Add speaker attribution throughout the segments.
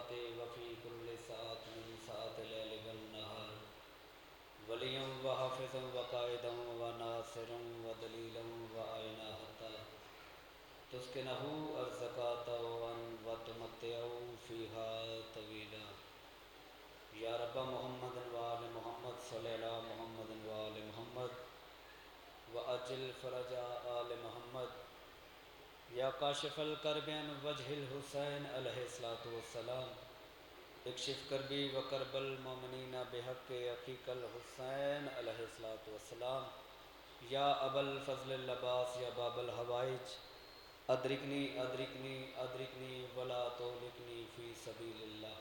Speaker 1: ساعت وفی کل ساعت من ساعت اللیل والنہار ولیا وحافظا وقائدا وناصرا ودلیلا وعینا حتی تسکنہ الزکاة وتمتعہ فیہا طویلا یا رب محمد وآل محمد صلی اللہ محمد وآل محمد وأجل فرج آل محمد یا کاشف الکرب عن وجہ الحسین علیہ الصلوۃ والسلام اکشف کربی وکرب المؤمنین بحق اخیک الحسین علیہ الصلوۃ والسلام یا ابا الفضل اللباس یا باب الحوائج ادرکنی ادرکنی ادرکنی ولا تہلکنی فی سبیل اللہ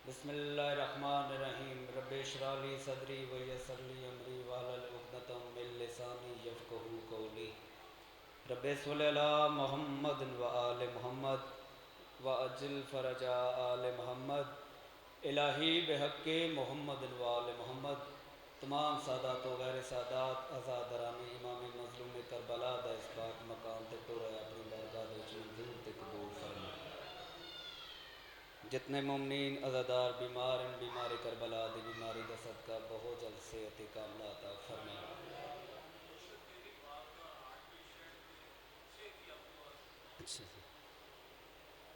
Speaker 1: بسم اللہ الرحمن الرحیم رب اشرح لی صدری ویسر لی امری واحلل عقدۃ من لسانی یفقہوا قولی رب صلی علی محمد وآل محمد وعجل فرج آل محمد الہی بحق محمد وآل محمد تمام سادات و غیر سادات آزادران امام مظلوم کربلا دا اس پاک مقام تے ٹورے اپنی بارگاہ دے وچ منظور تے قبول فرما جتنے مومنین عزادار بیمار ہیں بیماری کربلا دی بیماری دا صدقہ بہت جلد صحت کاملہ عطا فرما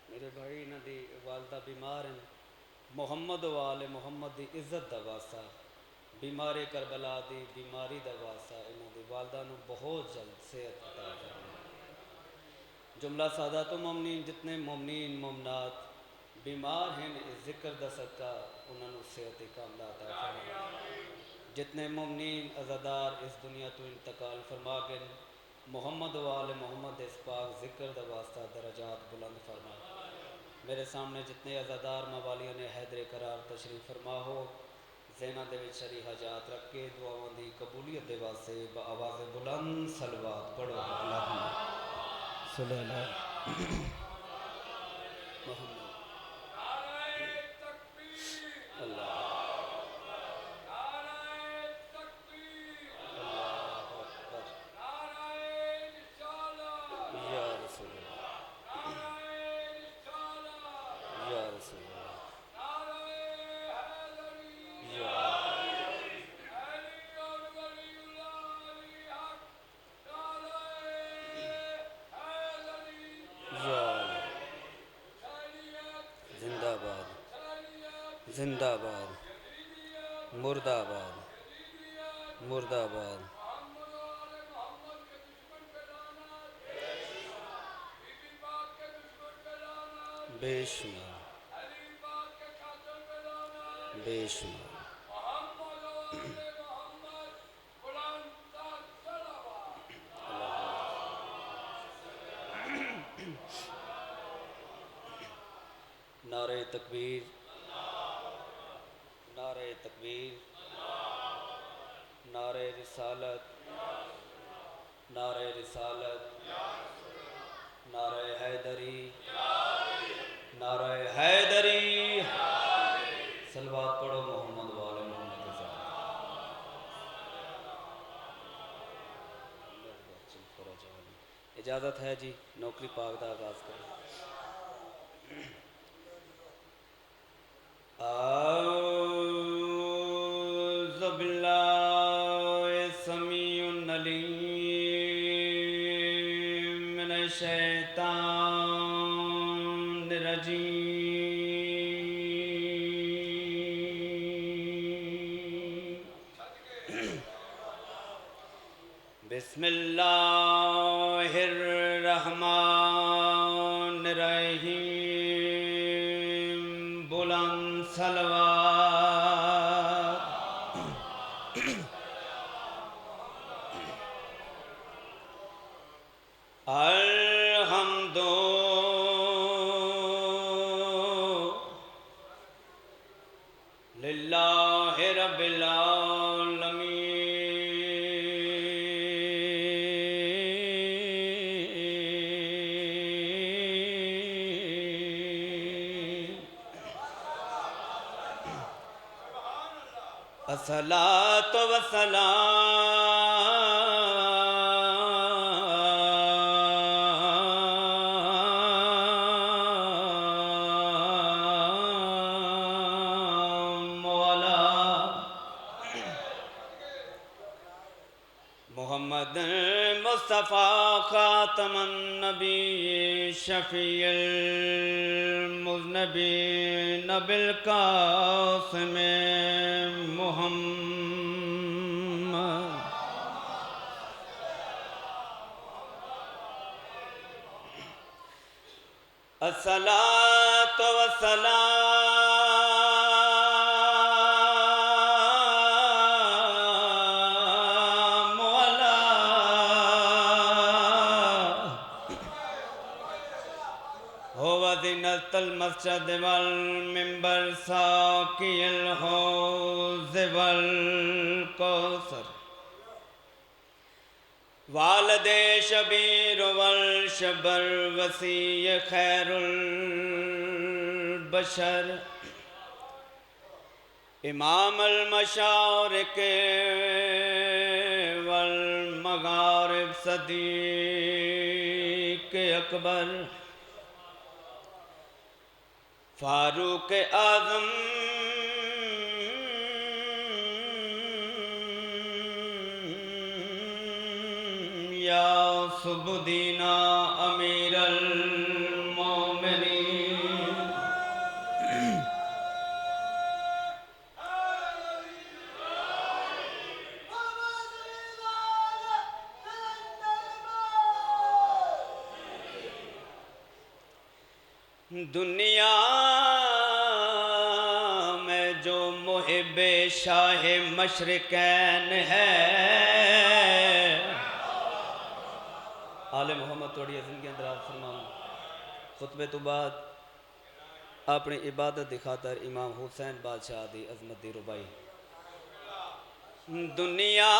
Speaker 1: میرے بھائی انہاں دی والدہ بیمار ہیں محمد و آل محمد دی عزت دا واسطہ بیماری کربلا دی بیماری دا واسطہ انہاں دی والدہ نو بہت جلد صحت عطا فرما جملہ سادات و مومنین جتنے مومنین مومنات بیمار ہیں اس ذکر دا صدقہ انہاں نو صحت کاملہ عطا فرما جتنے مومنین عزادار اس دنیا تو انتقال فرما گئے محمد و آل محمد اس پاک ذکر دا واسطہ درجات بلند فرما میرے سامنے جتنے عزادار موالیوں نے حیدر قرار تشریف فرما ہو ذہنہ دے وچ شرعی حاجات رکھ کے دعاواں دی قبولیت دے واسطے بآواز بلند صلوات پڑھو اللہم صلی اللہ محمد اللہ زندہ باد مرد آباد مرد آباد بے شمار بے شمار نعرہ تکبیر نعرہ تکبیر نعرہ رسالت نعرہ رسالت نعرہ حیدری نعرہ حیدری صلوات پڑھو محمد وآل محمد کے ساتھ اجازت ہے جی نوکری پاک دا آغاز کریں اعوذ باللہ السمیع العلیم من الشیطان الرجیم بسم اللہ الرحمن الرحیم بلند صلوات الحمد للہ رب العالمین الصلاۃ محمد مصطفیٰ خاتم النبی شفیع المذنبین بالقاسم محمد الصلاۃ والسلام علی هو زینة المسجد والمنبر ساقی الحوض والکوثر والد شبیر والشبر وسیع خیر البشر امام المشارق والمغارب صدیق اکبر فاروق اعظم یا سبدینا امیر المومنین دنیا میں جو محب شاہ مشرقین ہے آل محمد توڑی عظیم کے اندر آپ فرماؤں خطبے تو بعد اپنی عبادت دی خاطر امام حسین بادشاہ دی عظمت دی ربائی دنیا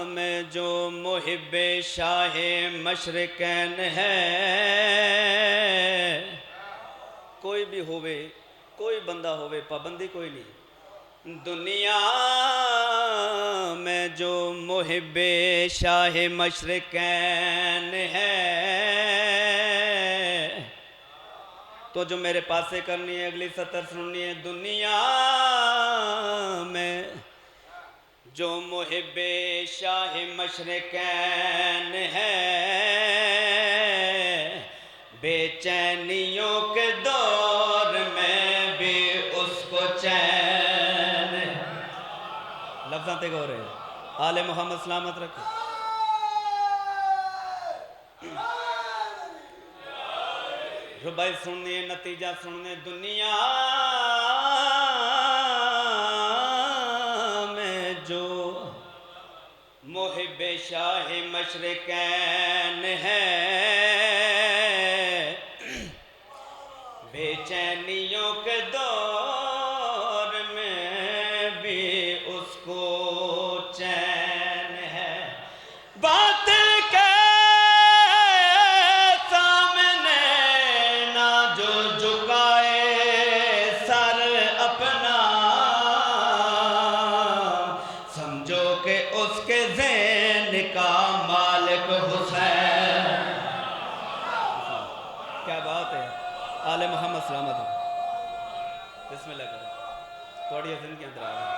Speaker 1: میں جو محب شاہ مشرقین ہے کوئی بھی ہوئے کوئی بندہ ہوئے پابندی کوئی نہیں دنیا میں جو محب شاہ مشرقین ہے تو جو میرے پاس سے کرنی ہے اگلی سطر سننی ہے دنیا میں جو محب شاہ مشرقین ہے بے چینیوں کے دور میں بھی اس کو چین لفظاں تے گو رہے آل محمد سلامت رکھے ربائی سننے نتیجہ سننے دنیا میں جو محب شاہ مشرقین ہے بے چینیوں کے دور میں بھی اس کو چین ہے باطل کے سامنے نہ جو جھکائے سر اپنا سمجھو کہ اس کے ذہن کا مالک حسین کیا بات ہے آل محمد سلامت ہو بسم اللہ کرو تھوڑی حسن کے اندر آگا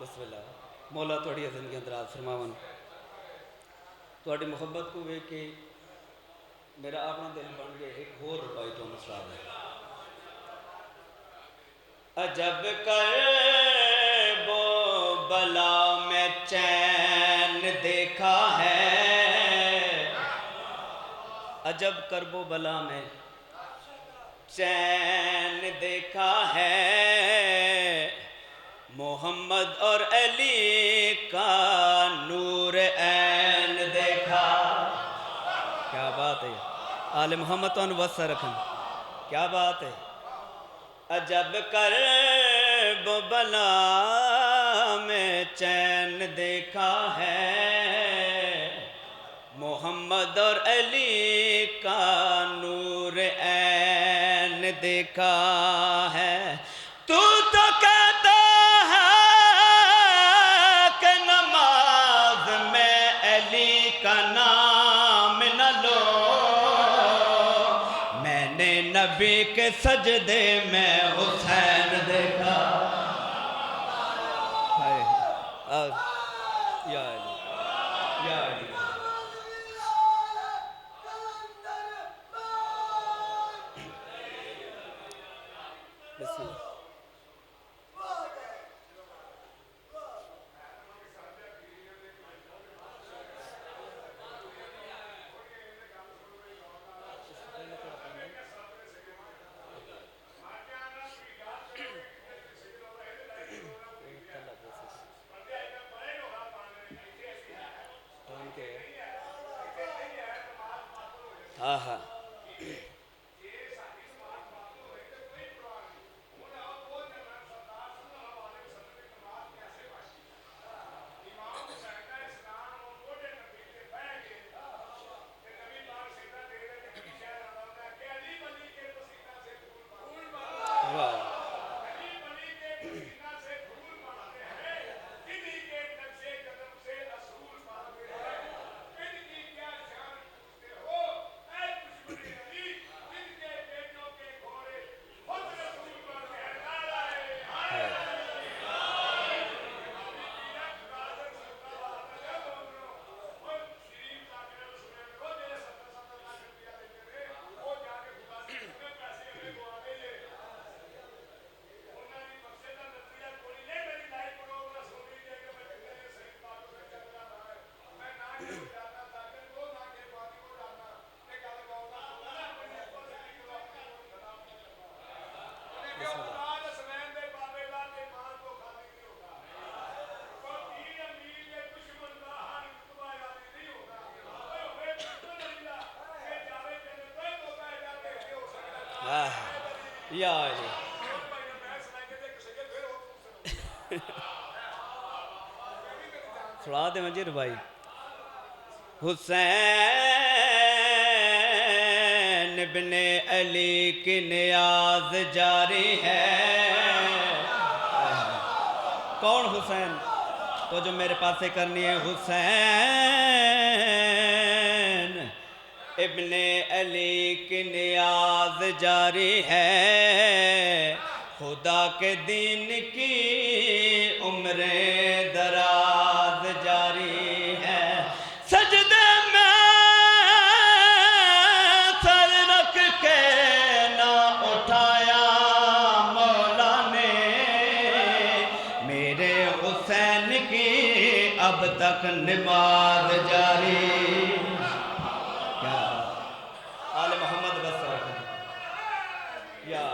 Speaker 1: بسم اللہ مولا تھوڑی حسن کے اندر آج فرماون تھوڑی محبت کو وے کہ میرا اپنا دل بن گئے ایک اور ربائی تو مسئلہ ہے عجب کرب و بلا میں چین دیکھا ہے عجب کرب و بلا میں چین دیکھا ہے محمد اور علی کا نور عین دیکھا کیا بات ہے آل محمد تو انوسہ رکھن کیا بات ہے عجب کرب و بلا میں چین دیکھا ہے محمد اور علی کا نور عین دیکھا ہے تو کہتا ہے کہ نماز میں علی کا نام نہ لو میں نے نبی کے سجدے میں حسین دیکھا ہاں ہاں واہ ہے بسم اللہ ہاں یا علی سنا دے منجر بھائی حسین ابن علی کی نیاز جاری ہے کون حسین تو جو میرے پاس سے کرنی ہے حسین ابن علی کی نیاز جاری ہے خدا کے دین کی عمر دراز جاری ہے سجدے میں سر رکھ کے نہ اٹھایا مولا نے میرے حسین کی اب تک نماز جاری کیا آل محمد بس یا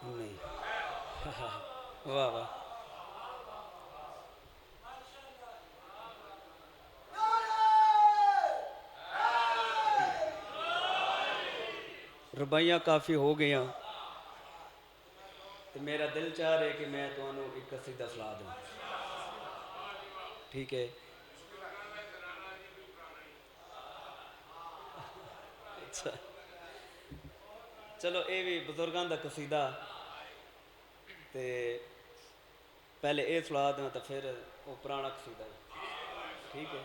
Speaker 1: نہیں واہ واہ ربائیاں کافی ہو گیا تو میرا دل چاہ رہے کہ میں تو انہوں ایک قصیدہ سنا دوں ٹھیک ہے اچھا چلو اے بھی بزرگان دا قصیدہ تے پہلے اے سنا دوں تو پھر وہ پرانا قصیدہ ٹھیک ہے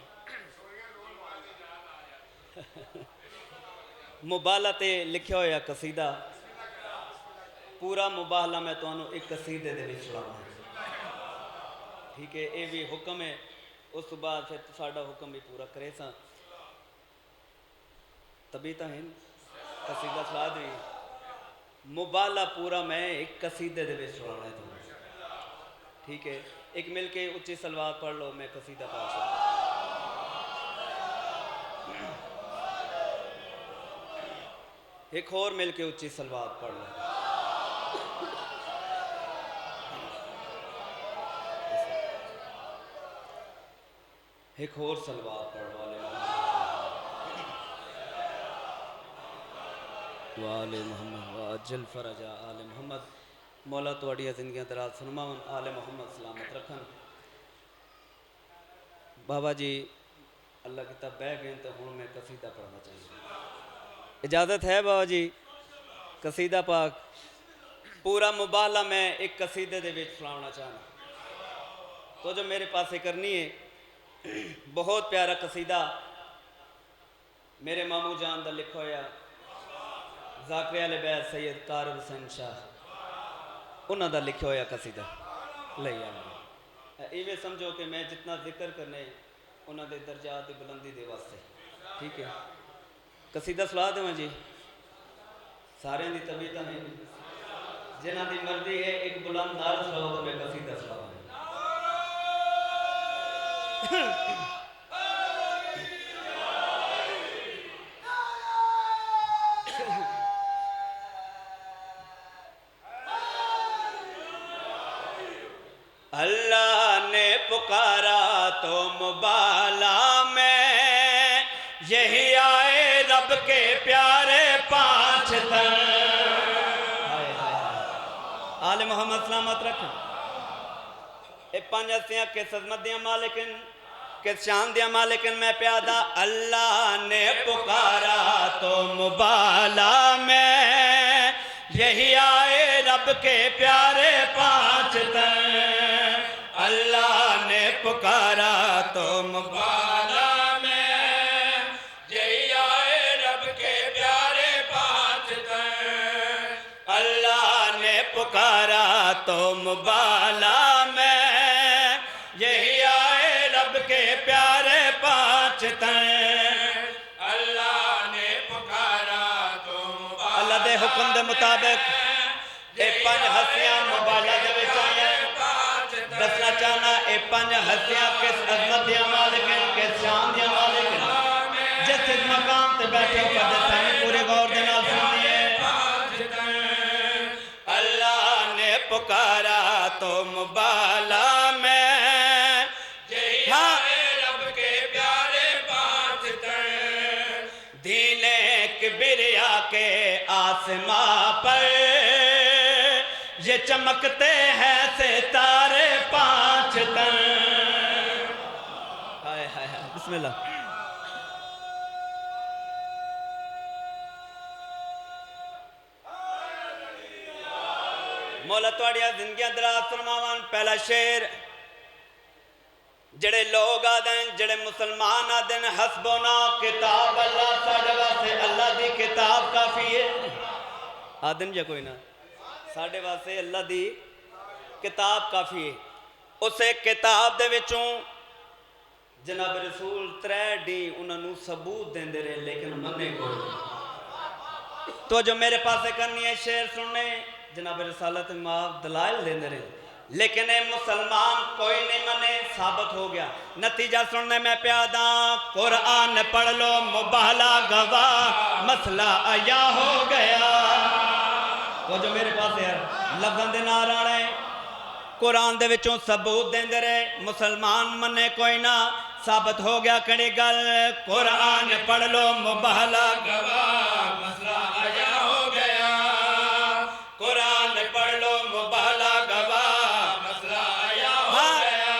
Speaker 1: مبالہ تے لکھیا ہویا قصیدہ پورا مباہلہ میں تو انہوں ایک قصیدے دے وچ سناواں ٹھیک ہے اے بھی حکم ہے اس بعد پھر ساڈا حکم بھی پورا کرے سا تبھی تو ہیں قصیدہ سنا دی مبالہ پورا میں ایک قصیدے دے وچ سنانا ہے تمہیں ٹھیک ہے ایک مل کے اچھی سلوات پڑھ لو میں قصیدہ پڑھ سکتا ایک اور مل کے اچھی سلوات پڑھ لو ایک اور سلوات پڑھ آل محمد واجل فرجا آل محمد مولا توڑیاں زندگیاں دراز فرماون آل محمد سلامت رکھن بابا جی اللہ کی تب بہ گئے تو ہوں میں قصیدہ پڑھنا چاہیے اجازت ہے بابا جی قصیدہ پاک پورا مبالہ میں ایک قصیدے دے وچ سنانا چاہنا تو جو میرے پاسے کرنی ہے بہت پیارا قصیدہ میرے ماموں جان دا لکھا ہویا ذاکر علیہ بیت سید قارب حسین شاہ انہاں دا لکھا ہویا قصیدہ لئی آنا ایویں سمجھو کہ میں جتنا ذکر کرنے انہاں دے درجات دی بلندی دے واسطے ٹھیک ہے قصیدہ سنا دوں جی سارے دی طبیعت نہیں جنہاں دی مرضی ہے ایک بلند نعرہ سناؤ تو میں قصیدہ سناؤں اللہ نے پکارا تو مبالا میں، یہی آئے رب کے پیارے پانچ تن۔ آل محمد سلامت رکھیں۔ اے پانچ ہستیاں کس عظمت دیاں مالکن، کس شان دیاں مالکن میں پیادہ۔ اللہ نے پکارا تو مبالا میں، یہی آئے رب کے پیارے پانچ تن۔ اللہ نے پکارا تو مبالا میں، یہی آئے رب کے پیارے پانچ تن۔ اللہ نے پکارا تو مبالا میں، یہی آئے رب کے پیارے پانچ تن۔ اللہ نے پکارا تو مبالا، اللہ دے حکم دے مطابق اے پانچ ہستیاں مبالا دے وچ آئیں۔ دسنا چاہنا اے پانچ ہستیاں کس عظمت دیاں مالکن، کس شان دیاں مالکن، جس اس مقام تے بیٹھے پڑھے سامنے پورے غور دے نال سنیے۔ اللہ نے پکارا تو مبالا میں، یہی آئے رب کے پیارے پانچ تن۔ دین کبریا کے آسماں پر یہ چمکتے ہیں ستارے پانچ تن۔ ہائے ہائے ہائے، بسم اللہ۔ مولا توڑیا زندگیاں دراز فرماوان۔ پہلا شعر جڑے لوگ آدھیں، جڑے مسلمان آدھیں، حسبنا کتاب اللہ، ساڑھے واسے اللہ دی کتاب کافی ہے۔ آدھیں یا کوئی نہ، ساڑھے واسے اللہ دی کتاب کافی ہے۔ اسے کتاب دے وچوں جناب رسول ترے ڈی انہوں نے ثبوت دیندے رہے، لیکن مننے کو تو جو میرے پاسے کرنی ہے شعر سننے، جناب رسالت معاف دلائل دیندے رہے، لیکن اے مسلمان کوئی نہیں منے، ثابت ہو گیا۔ نتیجہ سننے میں پیادہ، قرآن پڑھ لو مبالا گواہ، مسئلہ آیا ہو گیا۔ تو جو میرے پاس ہے لفظاں دے نار آڑے، قرآن دے وچوں ثبوت دیندے رہے، مسلمان منے کوئی نہ، ثابت ہو گیا کڑی گل۔ قرآن پڑھ لو مبالا گواہ، مسئلہ آیا ہو گیا۔ قرآن پڑھ لو مبالا گواہ، مسئلہ آیا ہو گیا۔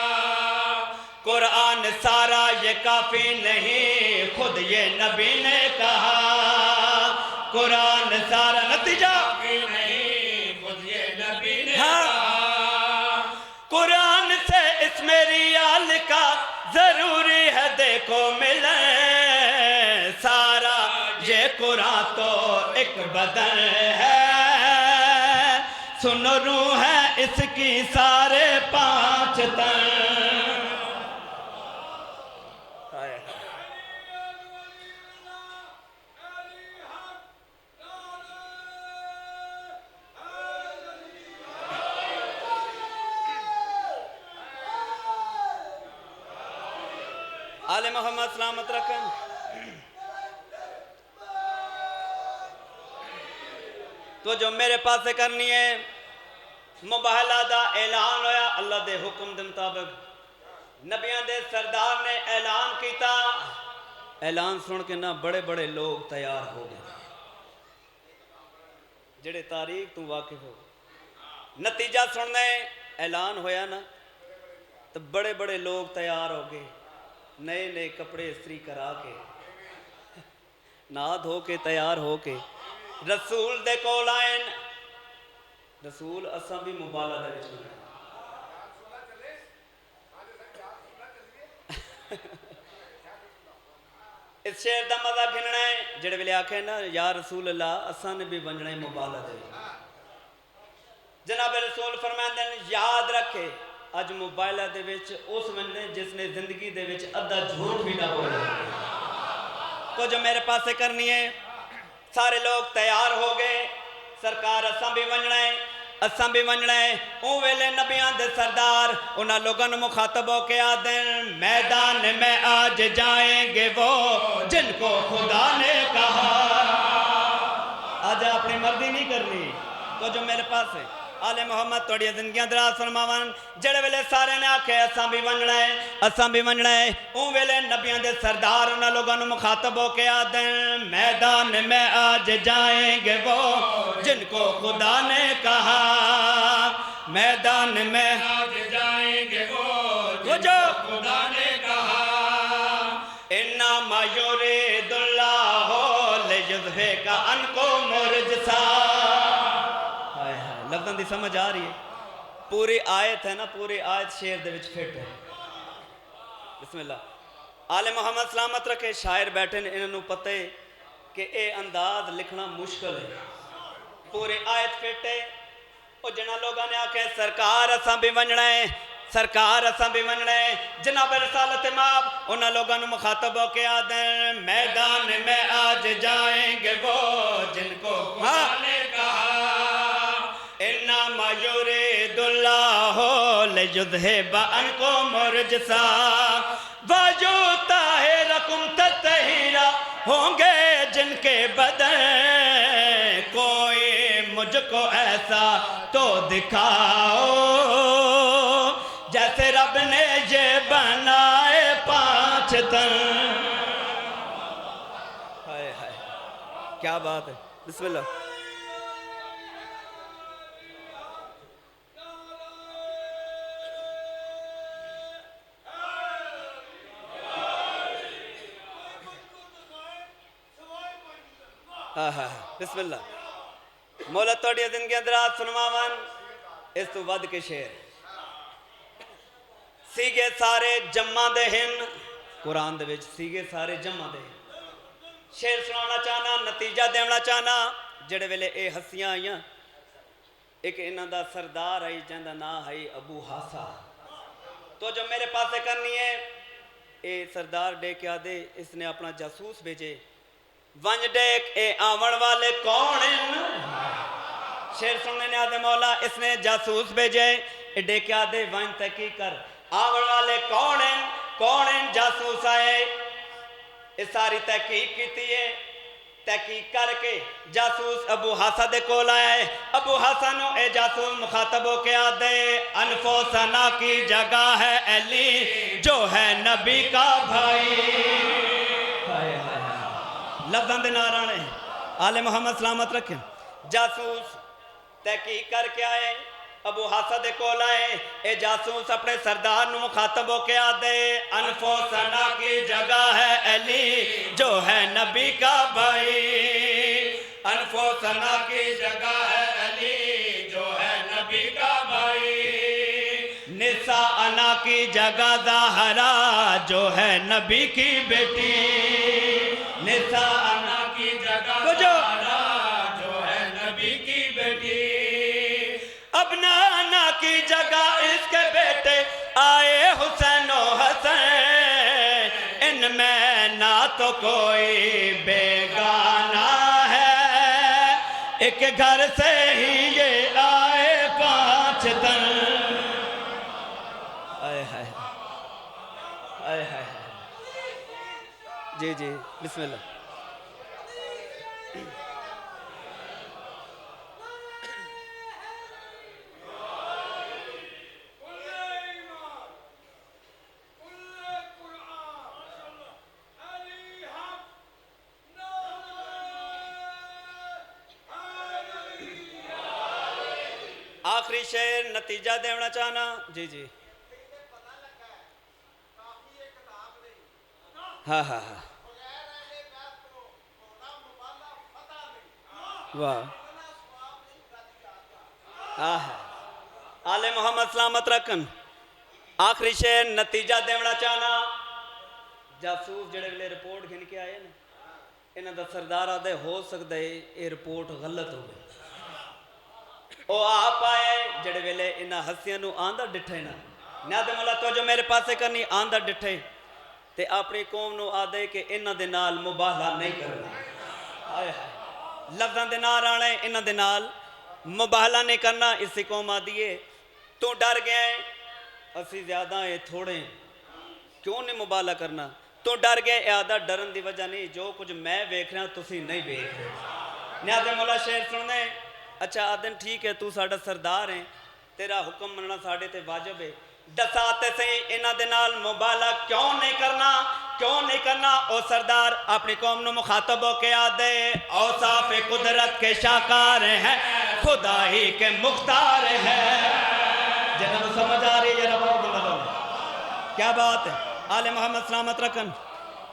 Speaker 1: قرآن سارا یہ کافی نہیں، خود یہ نبی نے کہا۔ قرآن سارا نتیجہ نہیں، خود یہ نبی نے کہا۔ قرآن سے اس میری آل کا ضروری ہے دیکھو ملے، سارا یہ قرآن تو ایک بدن ہے، سن روح ہے اس کی سارے پانچ تن۔ آل محمد سلامت رکھیں۔ تو جو میرے پاس سے کرنی ہے، مباہلہ دا اعلان ہویا اللہ دے حکم دے مطابق، نبیان دے سردار نے اعلان کیتا۔ اعلان سن کے نہ بڑے بڑے لوگ تیار ہو گئے، جڑے تاریخ تو واقف ہو۔ نتیجہ سننے اعلان ہویا نا تو بڑے بڑے لوگ تیار ہو گئے، نئے نئے کپڑے استری کرا کے، نہا دھو کے تیار ہو کے رسول دے کول آئین۔ رسول اساں بھی مبالہ دے وچ بنے۔ اس شعر دا مزہ گھننا ہے، جڑے ویلے آکھے نا یا رسول اللہ اساں نے بھی بننا ہے مبالہ دے۔ جناب رسول فرمائیں یاد رکھے اج موبائلہ دے وچ اس بندے جس نے زندگی دے وچ ادھا جھوٹ بھی نہ بولے۔ تو جو میرے پاس سے کرنی ہے، سارے لوگ تیار ہو گئے، سرکار اساں بھی ونجنا ہے، اساں بھی ونجنا ہے۔ اون ویلے نبیان دے سردار انہاں لوگوں نے مخاطب ہو کے آدھیں میدان میں آج جائیں گے وہ جن کو خدا نے کہا آج اپنی مرضی نہیں کرنی تو جو میرے پاس ہے آل محمد توڑی زندگیاں دراز فرماون جڑے ویلے سارے نے آکھے اساں بھی ونجنا ہے اون ویلے نبیاں دے سردار انہاں لوگوں نے مخاطب ہو کے آدھیں میدان میں آج جائیں گے وہ جن کو خدا نے کہا میدان میں آج جائیں گے وہ جو خدا نے کہا انما یرید اللہ لیذہب عنکم الرجس لفظاں دی سمجھ آ رہی ہے پوری آیت ہے نا پوری آیت شعر دے وچ فٹ ہے بسم اللہ آل محمد سلامت رکھے شاعر بیٹھے نے انہوں پتہ ہے کہ اے انداز لکھنا مشکل ہے پوری آیت فٹ ہے اور جنہ لوگاں نے آکھے سرکار اساں بھی ونجنا ہے جناب رسالت ماب انہاں لوگاں نے مخاطب ہو کے آدھیں میدان میں آج جائیں گے وہ جن کو خدا نے کہا انما یرید اللہ لیذہب عنکم الرجس ویطہرکم تطہیرا ہوں گے جن کے بدن کوئی مجھ کو ایسا تو دکھاؤ جیسے رب نے یہ بنائے 5 تن ہائے ہائے کیا بات ہے بسم اللہ بسم اللہ مولا توڑی زندگی اندرات سنواون اس تو ود کے شعر سیگے سارے جمع دے ہن قرآن دے وچ سیگے سارے جمع دے شعر سنانا چاہنا نتیجہ دیونا چاہنا جڑے ویلے اے ہسیاں آئیاں ایک انہاں دا سردار آئی جہاں نا ہے ابو حاسا تو جو میرے پاسے کرنی ہے اے سردار ڈے کیا دے اس نے اپنا جاسوس بھیجے ونج ڈیک اے آون والے کون ہیں شعر سننے نے آدھے مولا اس نے جاسوس بھیجے اے ڈیک آدھے ونج تحقیق کر آون والے کون ہیں جاسوس آئے اس ساری تحقیق کیتی ہے تحقیق کر کے جاسوس ابو حاسا دے کول آیا ہے ابو حاسا نو اے جاسوس مخاطب ہو کے آدھے انفسنا کی جگہ ہے علی جو ہے نبی کا بھائی لفظاں دے نارانے آل محمد سلامت رکھیں جاسوس تحقیق کر کے آئے ابو حاسا دے کول آئے اے جاسوس اپنے سردار نو مخاطب ہو کے آدھے انفسنا کی جگہ ہے علی جو ہے نبی کا بھائی انفسنا کی جگہ ہے علی جو ہے نبی کا بھائی نساءنا کی جگہ زہرا جو ہے نبی کی بیٹی نساءنا کی جگہ زہرا جو ہے نبی کی بیٹی ابنانا کی جگہ اس کے بیٹے آئے حسین و حسین ان میں نہ تو کوئی بیگانہ ہے ایک گھر سے ہی یہ آئے 5 تن آئے ہائے آئے ہائے جی جی بسم اللہ آخری شعر نتیجہ دیونا چاہنا جی جی ہاں ہاں ہاں واہ آل محمد سلامت رکھن آخری شعر نتیجہ دیونا چاہنا جاسوس جڑے ویلے رپورٹ گھن کے آئے نا انہاں دا سردار آدھے ہو سکتا ہے یہ رپورٹ غلط ہو گئی او آپ آئے جڑے ویلے انہاں ہسیاں نو آندہ ڈٹھے نا نیادے مولا تو جو میرے پاسے کرنی آندہ ڈٹھے تے اپنی قوم نو آدھے کہ انہاں دے نال مباہلہ نہیں کرنا آئے لفظاں دے نال آنے انہاں دے نال مباہلہ نہیں کرنا اسی قوم آدھیے تو ڈر گیا ہے اسی زیادہ ہے تھوڑے کیوں نہیں مبالغہ کرنا تو ڈر گیا اعادہ ڈرن دی وجہ نہیں جو کچھ میں ویکھ رہا تسی نہیں ویکھ رہے نیاز مولا شعر سننے اچھا آدن ٹھیک ہے تو ساڑا سردار ہیں تیرا حکم مننا ساڑے تے واجب ہے دساتے سے انہ دے نال مبالغہ کیوں نہیں کرنا او سردار اپنی قوم نو مخاطب ہو کے آدھے اوصاف قدرت کے شاکار ہیں خدا ہی کے مختار ہیں جنہوں سمجھ آ رہی ہے رب کیا بات ہے آل محمد سلامت رکھن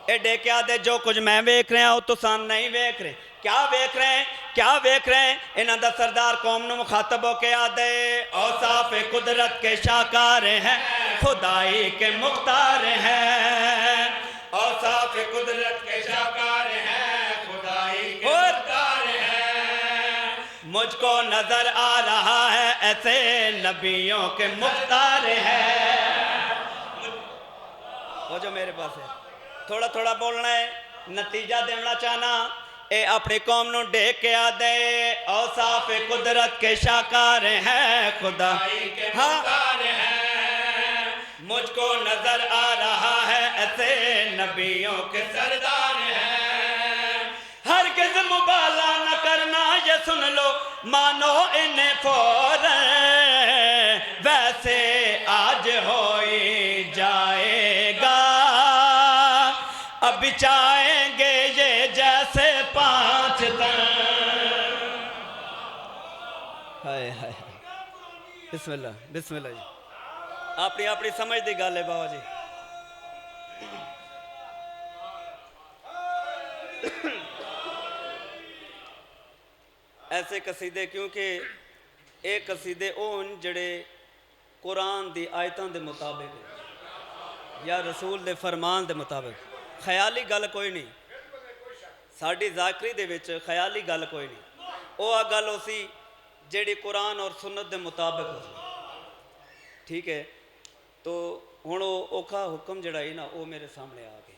Speaker 1: ایڈے کیا دے جو کچھ میں ویکھ رہے ہیں او تسان نہیں ویکھ رہے کیا ویکھ رہے ہیں انہاں دا سردار قوم نو مخاطب ہو کے آدھے اوصاف قدرت کے شاکار ہیں خدائی کے مختار ہیں اوصاف قدرت کے شاکار ہیں خدائی کے مختار ہیں مجھ کو نظر آ رہا ہے ایسے نبیوں کے مختار ہیں وہ جو میرے پاس ہے تھوڑا تھوڑا بولنا ہے نتیجہ دینا چاہنا اے اپنی قوم نو ڈیک کے آدھے اوصاف قدرت کے شاکار ہیں خدائی کے مختار ہیں مجھ کو نظر آ رہا ہے ایسے نبیوں کے سردار ہیں ہرگز مبالغہ نہ کرنا یہ سن لو مانو انہیں فوراً ویسے آج ہوئی جائے گا اب چاہیں گے یہ جیسے پانچ تن ہائے ہائے بسم اللہ جی اپنی سمجھ دی گل ہے بابا جی ایسے قصیدے کیونکہ ایک قصیدے اون جڑے قرآن دی آیتاں دے مطابق یا رسول دے فرمان دے مطابق خیالی گل کوئی نہیں ساڑی ذاکری دے وچ خیالی گل کوئی نہیں او آ گل ہو سی جیڑی قرآن اور سنت دے مطابق ہو سی ٹھیک ہے تو ہن او اوکھا حکم جڑا ہے نا او میرے سامنے آ گئے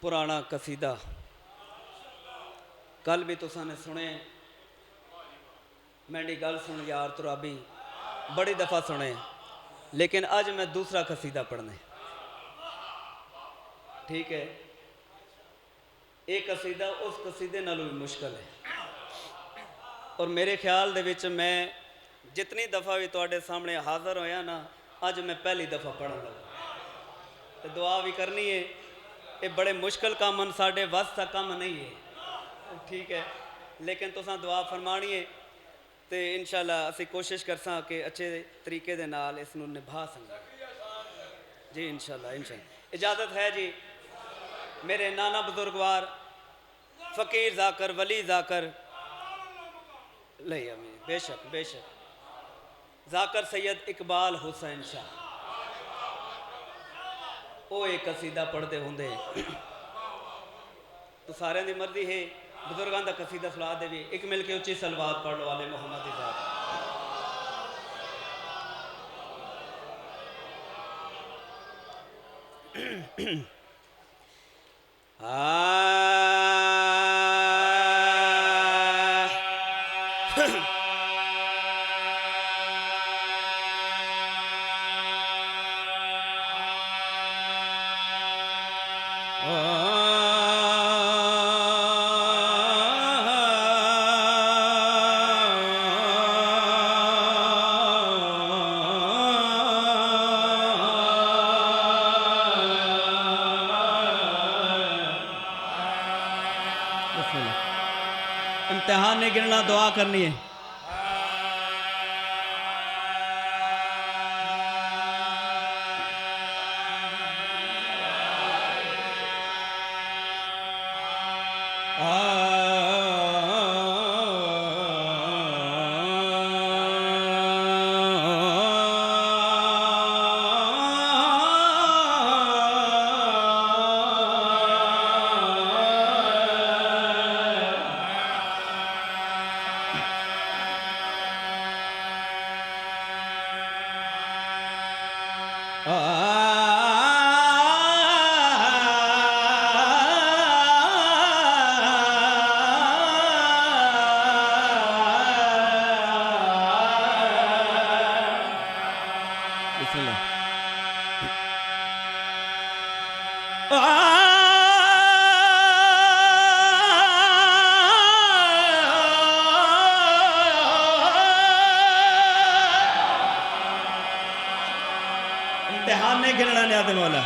Speaker 1: پرانا قصیدہ کل بھی تو نے سنے میں نے گل سن یار ترابی بڑی دفعہ سنے لیکن آج میں دوسرا قصیدہ پڑھنے ٹھیک ہے ایک قصیدہ اس قصیدے نالوں بھی مشکل ہے اور میرے خیال دے وچ میں جتنی دفعہ بھی تواڈے سامنے حاضر ہویا نا آج میں پہلی دفعہ پڑھن لگا تو دعا بھی کرنی ہے یہ بڑے مشکل کام ان ساڑھے واسطہ کام نہیں ہے ٹھیک ہے لیکن تو ساں دعا فرمانی ہے تو انشاءاللہ اسی کوشش کرساں کہ اچھے طریقے دے نال اس نو نبھا سکیں جی انشاءاللہ اجازت ہے جی میرے نانا بزرگوار فقیر ذاکر ولی ذاکر لئی امین بے شک ذاکر سید اقبال حسین شاہ وہ ایک قصیدہ پڑھتے ہوں تو سارے دی مرضی ہے بزرگان دا قصیدہ سنا دے بھی ایک مل کے اچھی سلوات پڑھ لو آلے محمد ذات امتحان نہیں گرنا دعا کرنی ہے
Speaker 2: امتحان نہیں گرنا نیاد مولا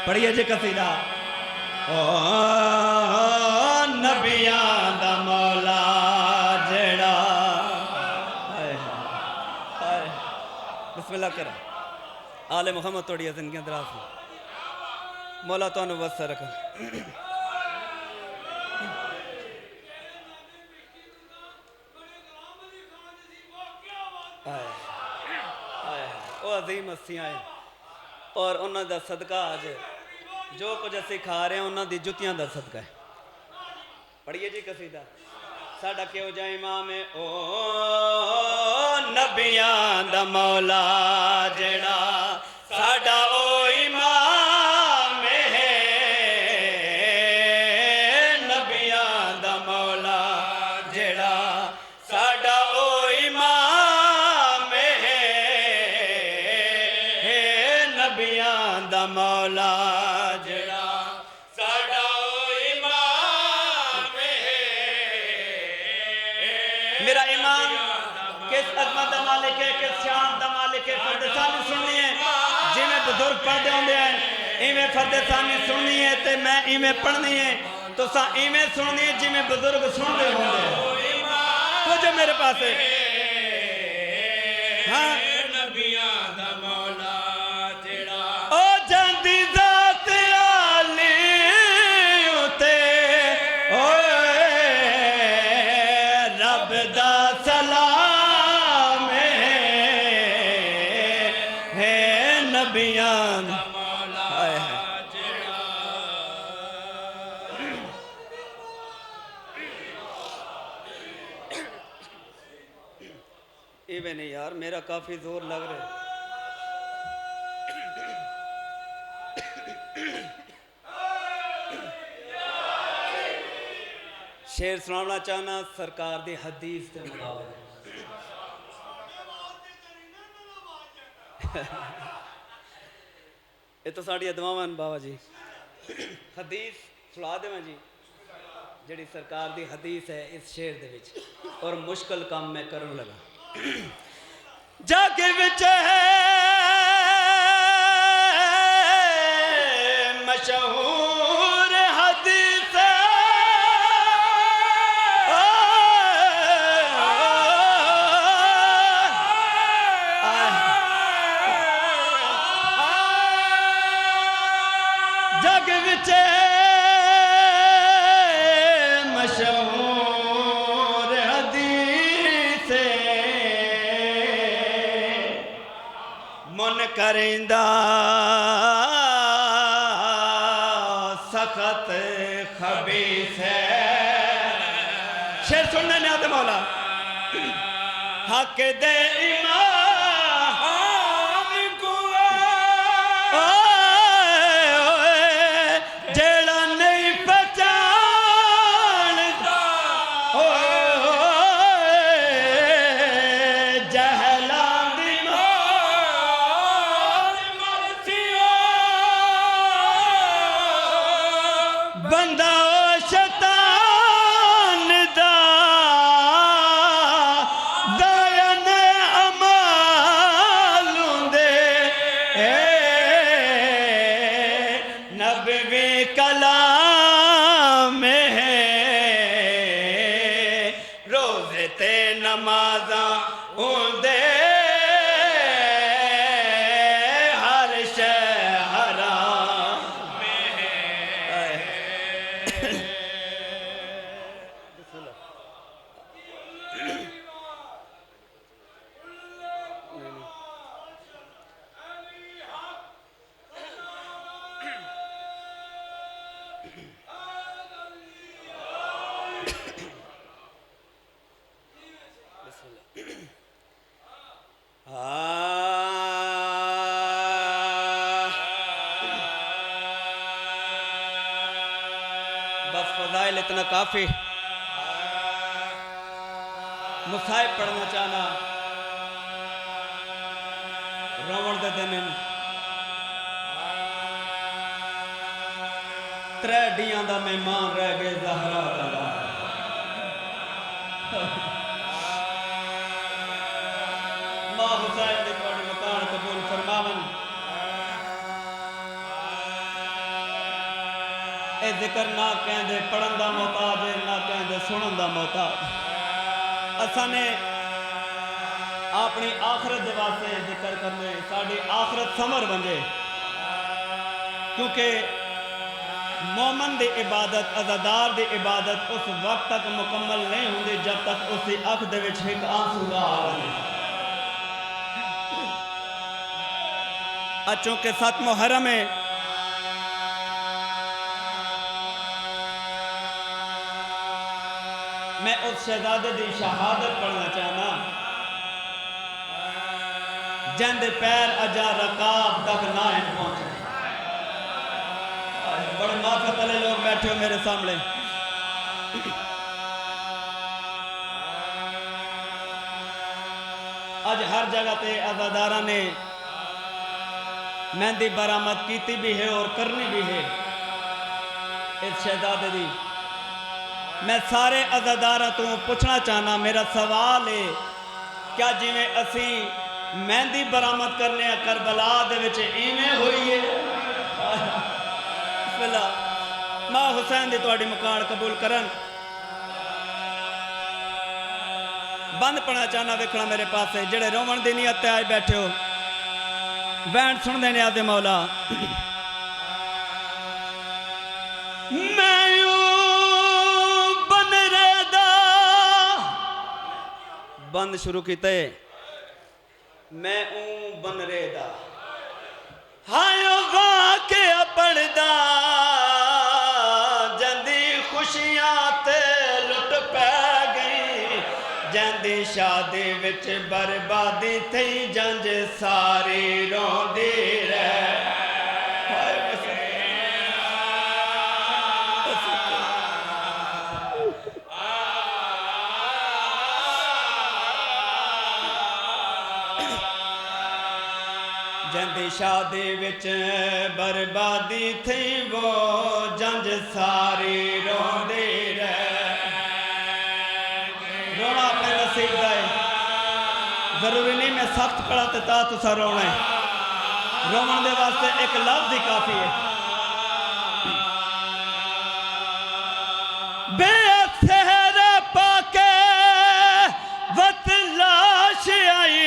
Speaker 2: پڑھیے جی قصیدہ نبیان دا مولا جڑا بسم اللہ کرا آل محمد توڑی زندگی دراز میں مولا تو انہوں وسط رکھا وہ عظیم ہستیاں ہیں اور انہوں دا صدقہ آج جو کچھ اسی کھا رہے ہیں انہوں دی جتیاں دا صدقہ ہے پڑھئے جی قصیدہ ساڑھا کیوں جا امام او نبیان دا مولا جڑا ساڑھا او امام ہے نبیان دا مولا جڑا ساڑھا او امام ہے نبیان دا مولا میرا امام کس عظمت دا مالک ہے کس شان دا مالک ہے فرد ثانی سننی ہے جی میں بزرگ پڑھ دے ہوں دے ہیں ایمیں فرد ثانی سننی ہے تے میں ایمیں پڑھنی ہے تو سا ایمیں سننی ہے جی میں بزرگ سن دے ہوں دے تو جو میرے پاس ہے ہاں نبیان دا مولا جڑا او جاندی ذات عالی ہوتے رب دا سلام ہے نبیان ایویں نہیں یار میرا کافی زور لگ رہا ہے شیر سنانا چاہنا سرکار دی حدیث تے مقابل یہ تو ساڑی ادوامان بابا جی حدیث سلا دے میں جی جڑی سرکار دی حدیث ہے اس شیر دے وچ اور مشکل کام میں کرن لگا جا کے وچ ہے مشہور حدیث جگ وچ مشہور حدیث من کرندہ سخت خبیث ہے شیر سننے نے آتے مولا حق دے امام کو جیڑا نہیں پہچانتا جہلان دی بندہ شیطان دا دائن عمالوں دے نبوی کلام ہے روزے تے نمازاں ہوندے ہر شے حرام مسائل اتنا کافی مصائب پڑھنا چاہنا روڑ دے دن ترے ڈیاں دا مہمان رہ گئے زہرا دا ماں حسین دی کوڑی مکان قبول فرماون اے ذکر نہ کہندے پڑھن دا محتاج نہ کہندے سنن دا محتاج اساں نے اپنی آخرت دے واسطے ذکر کرنے ساڈی آخرت سمر بنجے کیونکہ مومن دی عبادت عزادار دی عبادت اس وقت تک مکمل نہیں ہوندی جب تک اس دی اکھ دے وچ ایک آنسو نہ آوے چونکہ 7 محرم ہے میں اس شہزادے دی شہادت پڑھنا چاہنا جن دے پیر اجا رکاب تک نہ پہنچے بڑے معافت والے لوگ بیٹھے ہو میرے سامنے آج ہر جگہ تے عزاداراں نے مہندی برآمد کیتی بھی ہے اور کرنی بھی ہے اس شہزادے دی میں سارے عزاداراں تو پوچھنا چاہنا میرا سوال ہے کیا جی میں اسی مہندی برآمد کرنے کربلا دے وچ ایویں ہوئی ہے بسم اللہ ماں حسین دی تواڈی مکان قبول کرن بند پڑھنا چاہنا ویکھنا میرے پاسے جڑے رومن دی نیت تے آئے بیٹھے ہو بینڈ سن دینے آدھے مولا میں یوں بن ریدا بند شروع کیتے میں اون بن ریدا ہائیو واقعہ پڑھدا جندی خوشیاں تے لٹ پہ گئی جندی شادی وچ بربادی تھی جنج ساری روندی رہ جندی شادی وچ بربادی تھی وہ جنج ساری روندی رہ رونا اپنے نصیب دا ہے ضروری نہیں میں سخت پڑھا تے تا تسا رونا ہے رومن دے واسطے ایک لفظ ہی کافی ہے بے اکثر پاکے وط لاش آئی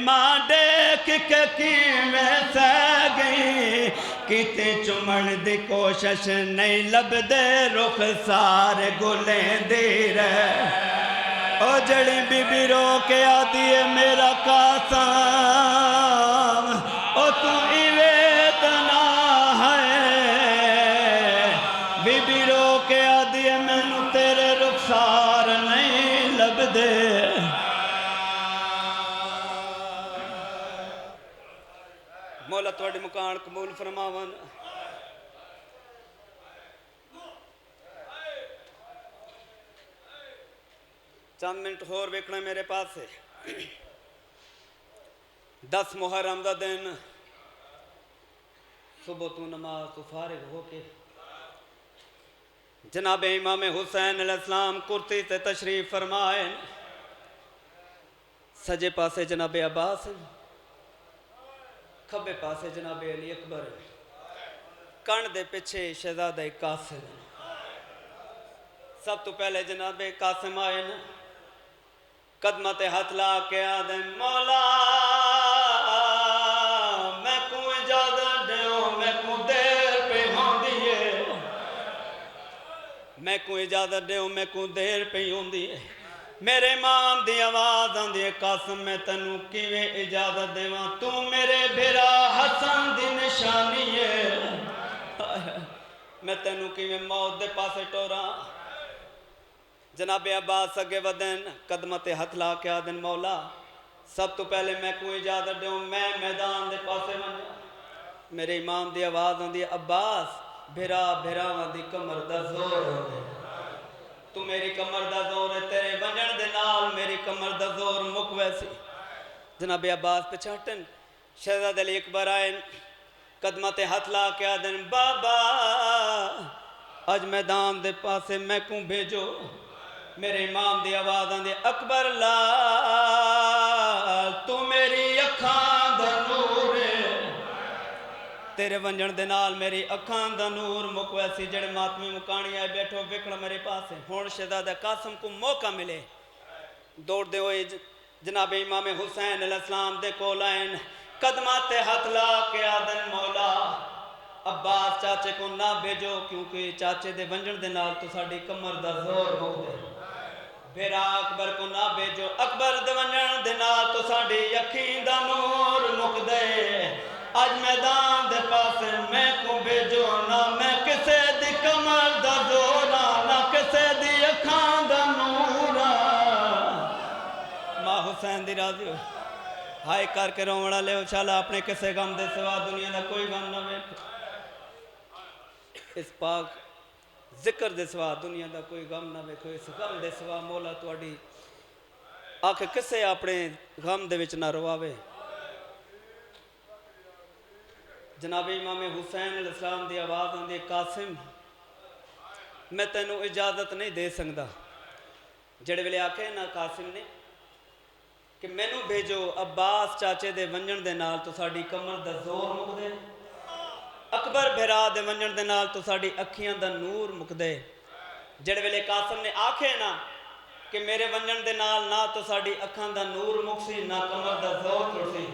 Speaker 2: ماں ڈیک کے کیویں سہ گئی کیتے چمن دی کوشش نہیں لب دے رخ سارے گلیں دی رہ او جڑی بی بی رو کے آدھی ہے میرا قاسم او تو ایوے تنا ہے بی بی رو کے آدھی ہے میں نو تیرے رخسار نہیں لب دے مولا تواڈی مکان قبول فرماون چند منٹ ہور ویکھنا میرے پاس ہے 10 محرم دا دن صبح تو نماز تو فارغ ہو کے جناب امام حسین علیہ السلام کرتی سے تشریف فرمائے سجے پاسے جناب عباس کھبے پاسے جناب علی اکبر کن دے پیچھے شہزادہ قاسم سب تو پہلے جناب قاسم آئے نا قدمہ تے ہاتھ لا کے آدھے مولا میں کو اجازت دیو میں کو دیر پہ ہوں دیئے میں کو اجازت دیو میں کو دیر پہ ہوں دیئے میرے امام دی آواز آن دیئے قاسم میں تنو کیویں اجازت دیواں تو میرے بھرا حسن دی نشانی ہے میں تنو کیویں موت دے پاسے ٹوراں جناب عباس اگے ودن قدمت ہتھ لا کے آدن مولا سب تو پہلے میں کو اجازت دیوں میں میدان دے پاسے ونجا میرے امام دی آواز آن دی عباس بھرا بھراواں دی کمر دا زور ہے تو میری کمر دا زور ہے تیرے ونجن دے نال میری کمر دا زور مک ویسی جناب عباس پہ چھٹن شہزاد علی اکبر آئین قدمہ تے ہاتھ لا کے آدن بابا آج میدان دے پاسے میں کوں بھیجو میرے امام دی آواز آندے اکبر لال تو میری اکھاں دا نور ہے تیرے ونجن دے نال میری اکھاں دا نور مک ویسی جڑے ماتمی مکانی آئے بیٹھو وکڑا میرے پاسے ہون شہزادہ قاسم کو موقع ملے دوڑ دے ہوئے جناب امام حسین علیہ السلام دے کولائن قدمات ہاتھ لا کے آدن مولا عباس چاچے کو نہ بھیجو کیونکہ چاچے دے ونجن دے نال تو ساڑی کمر دا زور مک دے بھیرا اکبر کو نہ بھیجو اکبر دے ونجن دے نال تو ساڑی یقین دا نور مک دے آج میدان دے پاسے میں کو بھیجو نہ میں کسے دی کمر دا زورا نہ کسے دی اکھان دا نورا ماں حسین دی راضی ہو ہائے کر کے رومڑا لے اچھالا اپنے کسے غم دے سوا دنیا دا کوئی غم نہ ویٹ اس پاک ذکر دے سوا دنیا دا کوئی غم نہ ویکھو اس غم دے سوا مولا تواڈی آکھ کسے اپنے غم دے وچ نہ رواوے جناب امام حسین علیہ السلام دی آواز آندی قاسم میں تینوں اجازت نہیں دے سکدا جڑے ویلے آکھے نا قاسم نے کہ مینوں بھیجو عباس چاچے دے ونجن دے نال تو ساڈی کمر دا زور مک دے اکبر بھرا دے ونجن دے نال تو ساڈی اکھیاں دا نور مک دے جڑے ویلے قاسم نے آکھے نا کہ میرے ونجن دے نال نہ تو ساڈی اکھاں دا نور مک سی نہ کمر دا زور تر سی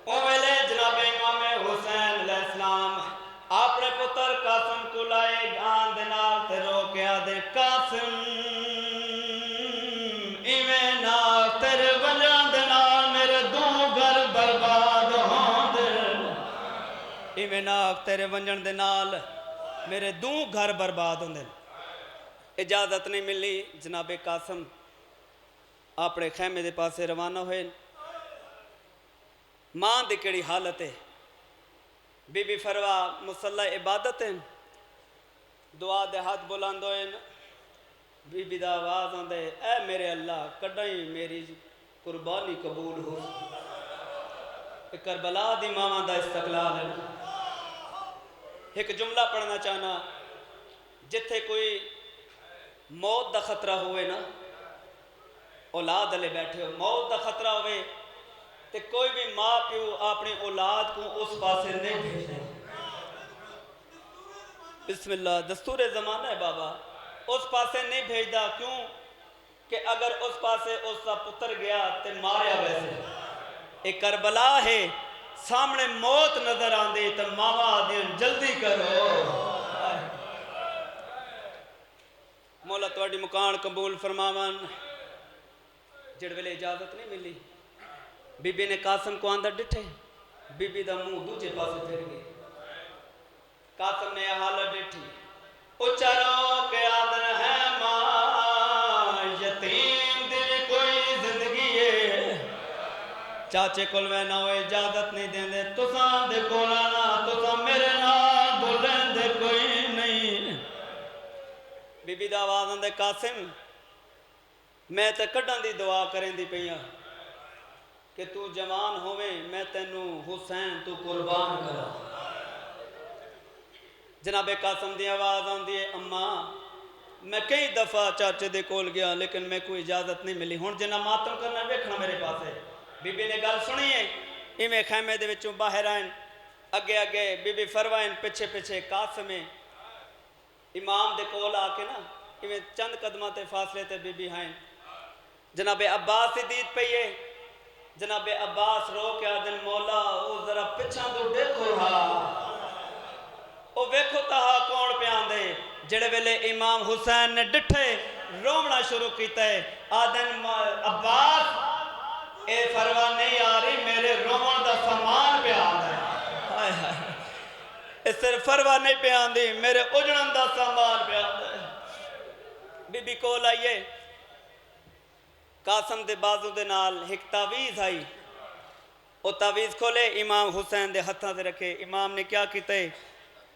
Speaker 2: او ویلے جناب امام حسین علیہ السلام اپنے پتر قاسم کو لائے گان دے نال تے رو کے آدے قاسم ایویں نہ تیرے ونجن دے نال میرے دو گھر برباد ہون دے ایویں نہ تیرے ونجن دے نال میرے دو گھر برباد ہون دے اجازت نہیں ملی جناب قاسم اپنے خیمے دے پاسے روانہ ہوئے ماں دی کیڑی حالت ہے بی بی فروا مصلی عبادت ہے دعا دے ہاتھ بلند ہوئے بی بی دا آواز آندے اے میرے اللہ کڈائیں میری قربانی قبول ہو کربلا دی ماں دا استقلال ہے ایک جملہ پڑھنا چاہنا جتھے کوئی موت دا خطرہ ہوئے نا اولاد علیہ بیٹھے ہو موت دا خطرہ ہوئے تے کوئی بھی ماں پیو اپنی اولاد کو اس پاسے نہیں بھیجے بسم اللہ دستور زمانہ ہے بابا اس پاسے نہیں بھیجدا کیوں کہ اگر اس پاسے اس کا پتر گیا تے ماریا ویسے ایک کربلا ہے سامنے موت نظر آندی تے ماما آدین جلدی کرو مولا تواڈی مکان قبول فرماون جڑ ویلے اجازت نہیں ملی بی بی نے قاسم کو اندر ڈٹھے بی بی دا منہ دوجے پاسے پھر گئی قاسم نے حالت ڈٹھی اچھا رو کے آدن ہے ماں یتیم دی کوئی زندگی ہے چاچے کل میں نہ ہوئے اجازت نہیں دیں دے تساں دے کولانا تساں میرے نال بولیں دے کوئی نہیں بی بی دا آواز اندے قاسم میں تے کڈن دی دعا کریں دی پئیاں کہ تو جوان ہوئے میں تینوں حسین تو قربان کرا جناب قاسم دی آواز آندی ہے اماں میں کئی دفعہ چاچے دے کول گیا لیکن میں کوئی اجازت نہیں ملی ہن جنہ ماتم کرنا ویکھنا میرے پاس ہے بی بی نے گل سنی ہے ایویں خیمے دے وچوں باہر آئیں اگے اگے بی بی فروائن پیچھے پیچھے قاسم امام دے کول آ کے نا ایویں چند قدمہ تے فاصلے تے بی بی ہیں جناب عباس دی دید پئیے جناب عباس رو کے آدن مولا او ذرا پچھاں تو دیکھو ہاں او ویکھو تہا کون پیان دے جڑے ویلے امام حسین نے ڈٹھے رومنا شروع کیتا ہے آدن عباس اے فروا نہیں آ رہی میرے رومن دا سامان پیان دے اس صرف فروا نہیں پیان دی میرے اجڑن دا سامان پیان دے بی بی کول آئیے قاسم دے بازو دے نال ایک تعویز آئی او تعویز کھولے امام حسین دے ہتھاں دے رکھے امام نے کیا کیتے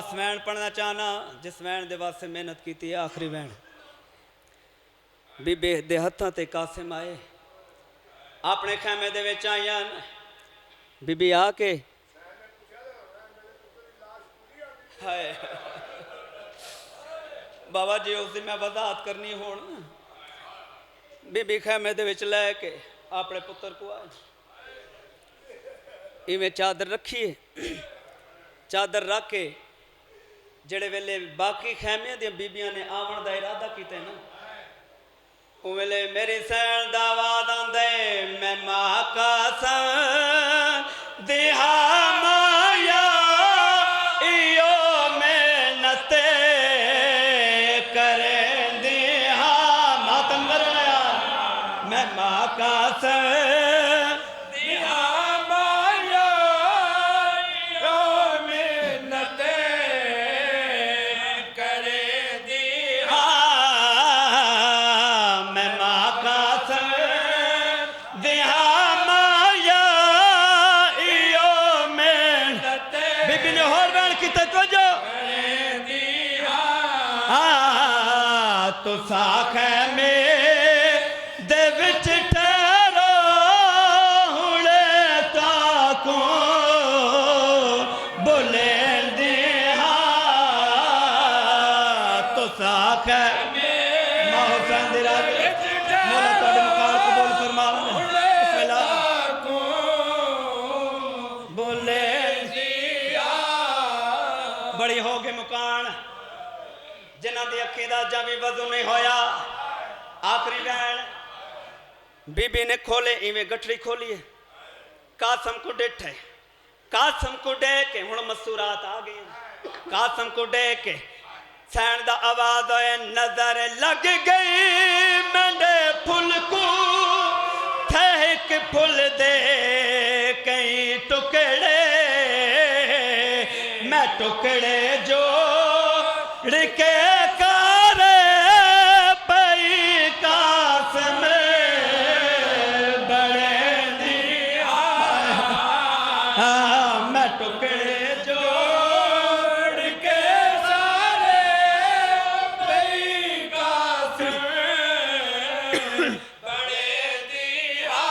Speaker 2: بس وین پڑھنا چاہنا جس وین دے واسطے محنت کی آخری وین بی بی دے ہتھاں تے قاسم آئے اپنے خیمے دے وچ آئیاں بی بی آ کے ہائے بابا جی اس دی میں وضاحت کرنی ہون بی بی خیمے دے وچ لے کے اپنے پتر کو آئے ایویں چادر رکھیے چادر رکھ کے جڑے ویلے باقی خیمے دیا بیبیاں نے آون دا ارادہ کیتے نا او ویلے میری سین دا آواز آندے میں ماں کا سن دیہا مایا ایو محنت کریں دیہا ماتم کرنا یار میں ماں کا سن تو ساکھے میں دے وچ ٹھہرو ہوڑے تاکوں بولیں دیہا تو ساکھے ماں حسین دی راہ مولا تاڑے مقام قبول فرماؤں بسم اللہ بولیں دیہا بڑی ہوگے مکان جنہ دی عقیدہ جاوی وضو نہیں ہویا آخری وین بی بی نے کھولے ایویں گٹری کھولی ہے قاسم کو ڈٹھے قاسم کو ڈیکے ہن مسورات آ گئی قاسم کو ڈیکے سین دا آواز ہوئے نظر لگ گئی منڈے پھل کو تھیک پھل دے کئی ٹکڑے میں ٹکڑے جو رکے کارے پئی قاسم بڑے دیا میں ٹکڑے جوڑ کے سارے پئی قاسم بڑے دیا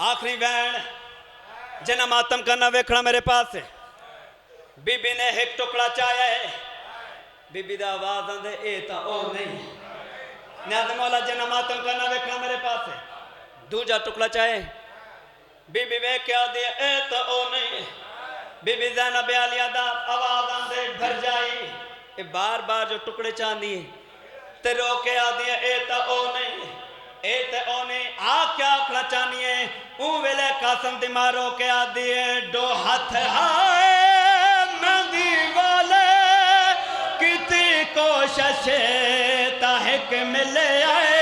Speaker 2: آخری وین جنہ ماتم کرنا ویکھنا میرے پاس ہے بی بی نے ایک ٹکڑا چاہیا ہے بی بی دا آواز آندے اے تا او نہیں نیاز مولا جنہ ماتم کرنا ویکھنا میرے پاس ہے دوجا ٹکڑا چاہے بی بی ویکھ کے آدھے اے تا او نہیں بی بی زینب عالیہ دا آواز آندے بھر جائی اے بار بار جو ٹکڑے چاندی ہے تے رو کے آدھے اے تا او نہیں اے تے او نہیں آ کیا آکھنا چاہنی ہے اون ویلے قاسم دی ماں رو کے آدھے دو ہاتھ ہائے کوشش تاہک ملے آئے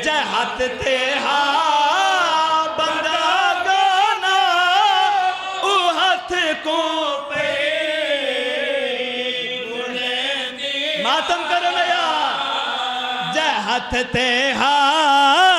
Speaker 2: جہت تے ہاں بندہ گانا او ہاتھ کو پہ ماتم کرو یا جہت تے ہاں